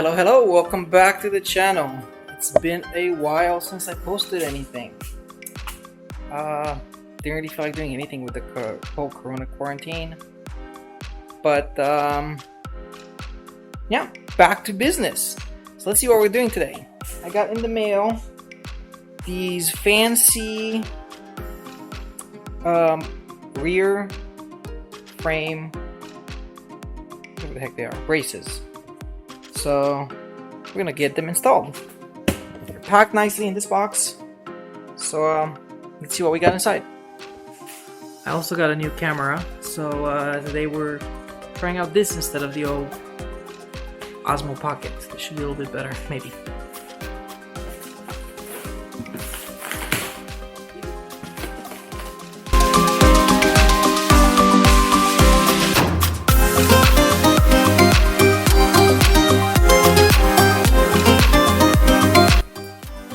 Hello, welcome back to the channel. It's been a while since I posted anything. Didn't really feel like doing anything with the whole corona quarantine. But yeah, back to business. So let's see what we're doing today. I got in the mail these fancy rear frame, whatever the heck they are, braces. So we're gonna get them installed. They're packed nicely in this box. So let's see what we got inside. I also got a new camera, so today we're trying out this instead of the old Osmo Pocket. This should be a little bit better, maybe.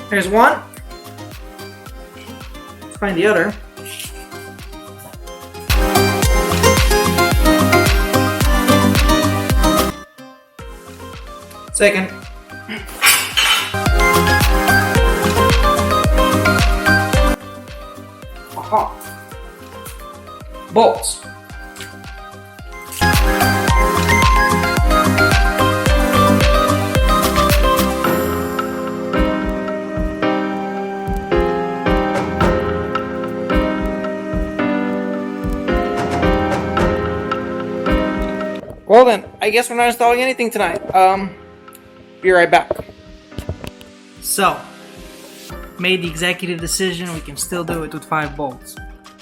Here's one. Let's find the other. Second. Aha. Bolts. Well then, I guess we're not installing anything tonight. Be right back. So, made the executive decision. We can still do it with 5 bolts.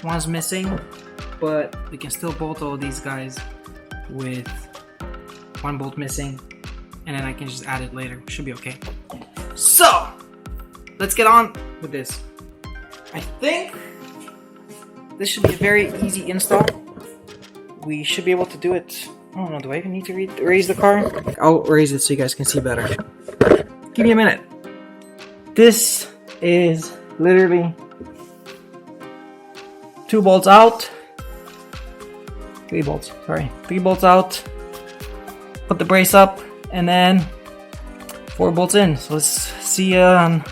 One's missing, but we can still bolt all these guys with 1 bolt missing, and then I can just add it later. Should be okay. So, let's get on with this. I think this should be a very easy install. We should be able to do it. I don't know, do I even need to raise the car? I'll raise it so you guys can see better. Give me a minute. This is literally 2 bolts out. 3 bolts, sorry. 3 bolts out. Put the brace up, and then 4 bolts in. So let's see let's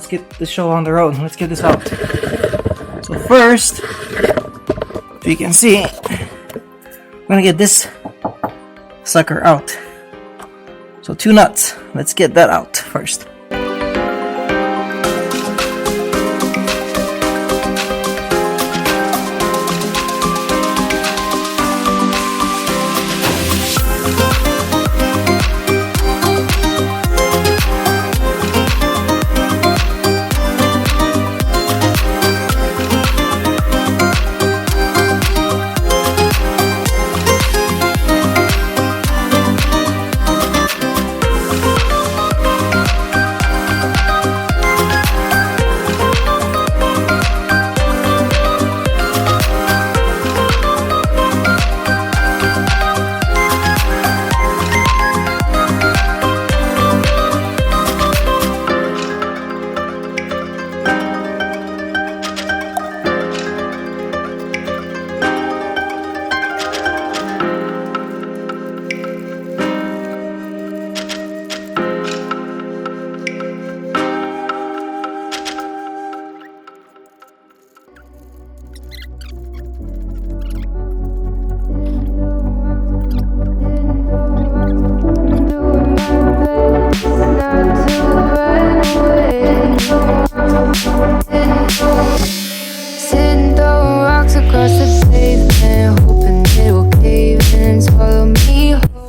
get the show on the road. Let's get this out. So first, if you can see, I'm gonna get this sucker out. So 2 nuts. Let's get that out first.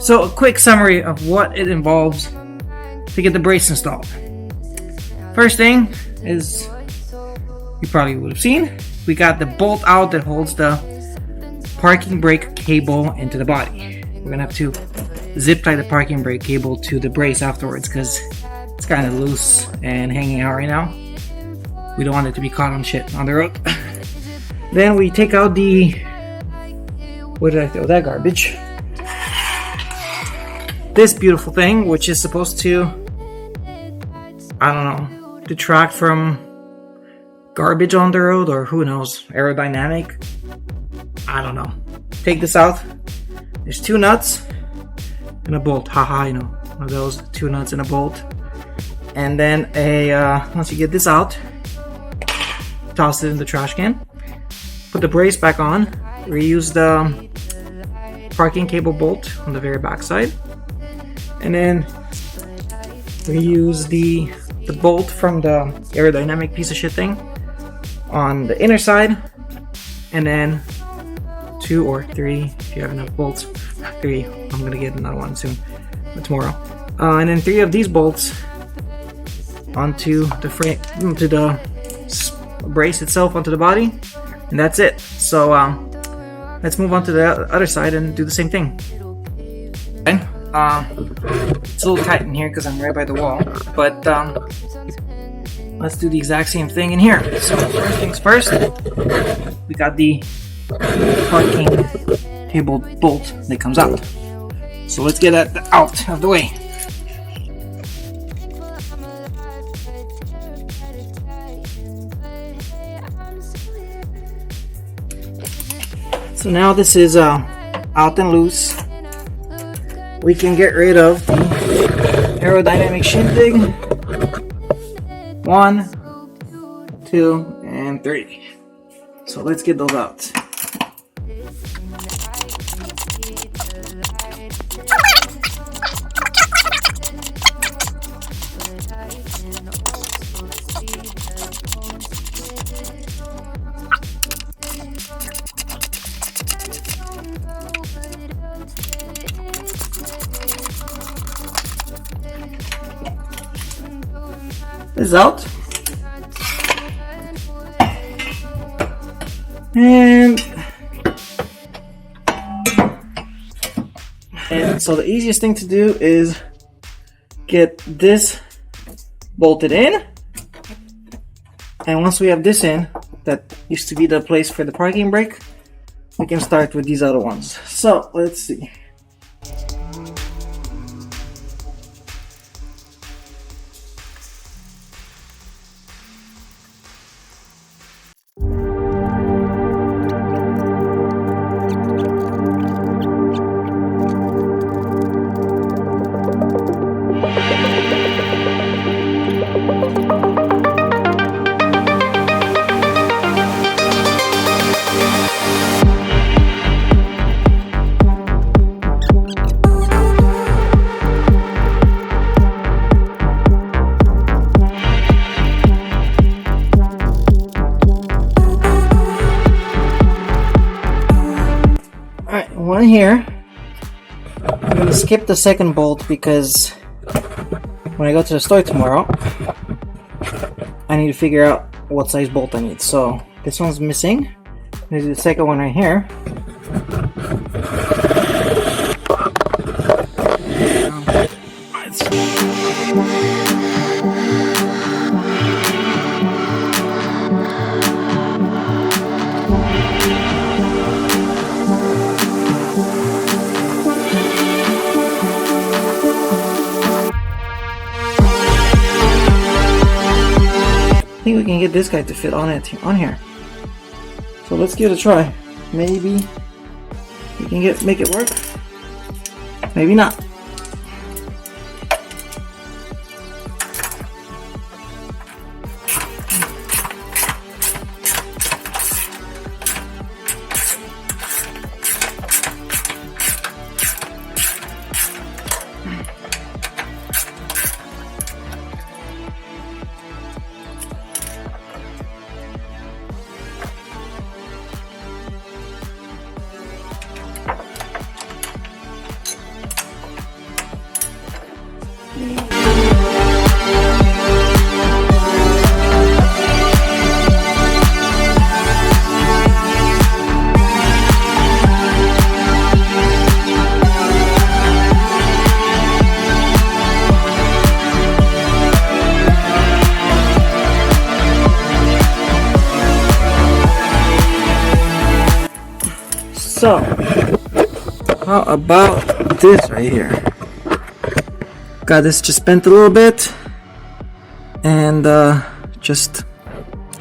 So a quick summary of what it involves to get the brace installed. First thing is, you probably would have seen, we got the bolt out that holds the parking brake cable into the body. We're gonna have to zip tie the parking brake cable to the brace afterwards because it's kind of loose and hanging out right now. We don't want it to be caught on shit on the road. Then we take out the, where did I throw that garbage? This beautiful thing, which is supposed to, I don't know, detract from garbage on the road, or who knows, aerodynamic. I don't know. Take this out. There's 2 nuts. and a bolt. Haha, you know, one of those, 2 nuts and a bolt. And then once you get this out, toss it in the trash can. Put the brace back on. Reuse the parking cable bolt on the very back side, and then reuse the bolt from the aerodynamic piece of shit thing on the inner side, and then 2 or 3 if you have enough bolts. 3. I'm gonna get another one soon, tomorrow. And then 3 of these bolts onto the frame, to the brace itself, onto the body, and that's it. So let's move on to the other side and do the same thing. Okay. It's a little tight in here because I'm right by the wall, but let's do the exact same thing in here. So first things first, we got the parking cable bolt that comes out. So let's get that out of the way. So now this is out and loose. We can get rid of the aerodynamic shindig. 1, 2, and 3. So let's get those out. This out, and so the easiest thing to do is get this bolted in, and once we have this in, that used to be the place for the parking brake, we can start with these other ones. So let's see. One here. I'm gonna skip the second bolt because when I go to the store tomorrow, I need to figure out what size bolt I need. So this one's missing. I'm gonna do the second one right here. I think we can get this guy to fit on here. So let's give it a try. Maybe we can make it work. Maybe not. So, how about this right here? Got this just bent a little bit, and just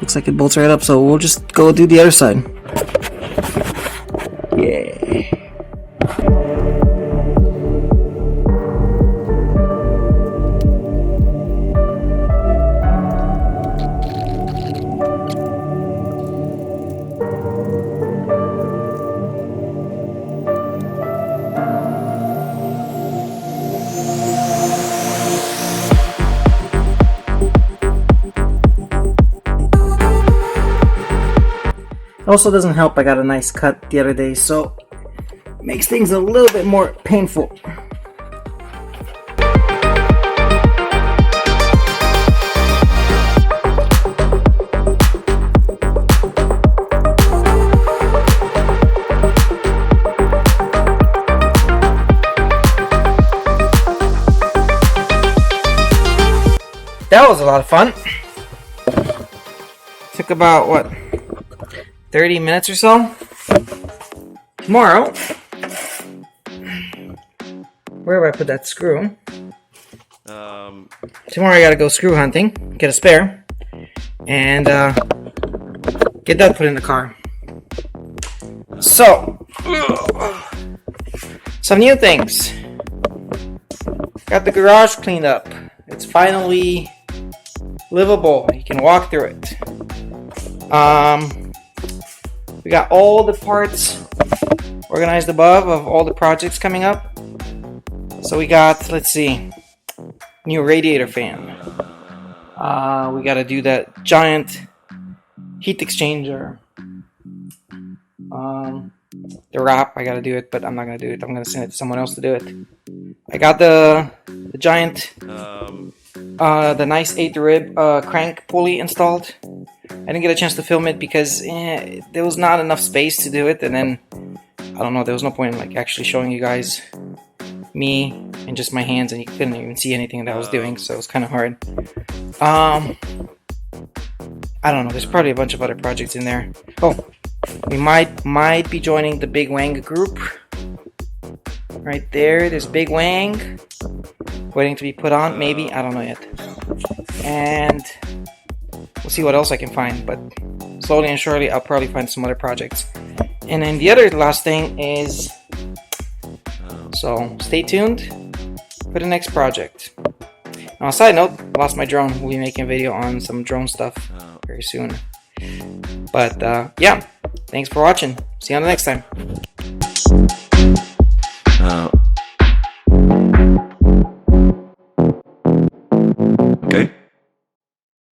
looks like it bolts right up. So we'll just go do the other side. Yeah. Also doesn't help I got a nice cut the other day, so it makes things a little bit more painful. That was a lot of fun. Took about, what, 30 minutes or so? Tomorrow, where have I put that screw? Tomorrow I gotta go screw hunting, get a spare, and get that put in the car. So, some new things. Got the garage cleaned up. It's finally livable. You can walk through it. We got all the parts organized above of all the projects coming up. So we got, let's see, new radiator fan. We got to do that giant heat exchanger. The wrap, I got to do it, but I'm not going to do it. I'm going to send it to someone else to do it. I got the giant, the nice 8 rib crank pulley installed. I didn't get a chance to film it because there was not enough space to do it, and then I don't know, there was no point in like actually showing you guys me and just my hands, and you couldn't even see anything that I was doing, so it was kind of hard. I don't know, there's probably a bunch of other projects in there. Oh, we might be joining the Big Wang group. Right there, there's Big Wang waiting to be put on, maybe, I don't know yet. And we'll see what else I can find, but slowly and surely I'll probably find some other projects. And then the other last thing is, so stay tuned for the next project. On a side note, I lost my drone. We'll be making a video on some drone stuff very soon. But yeah, thanks for watching. See you on the next time.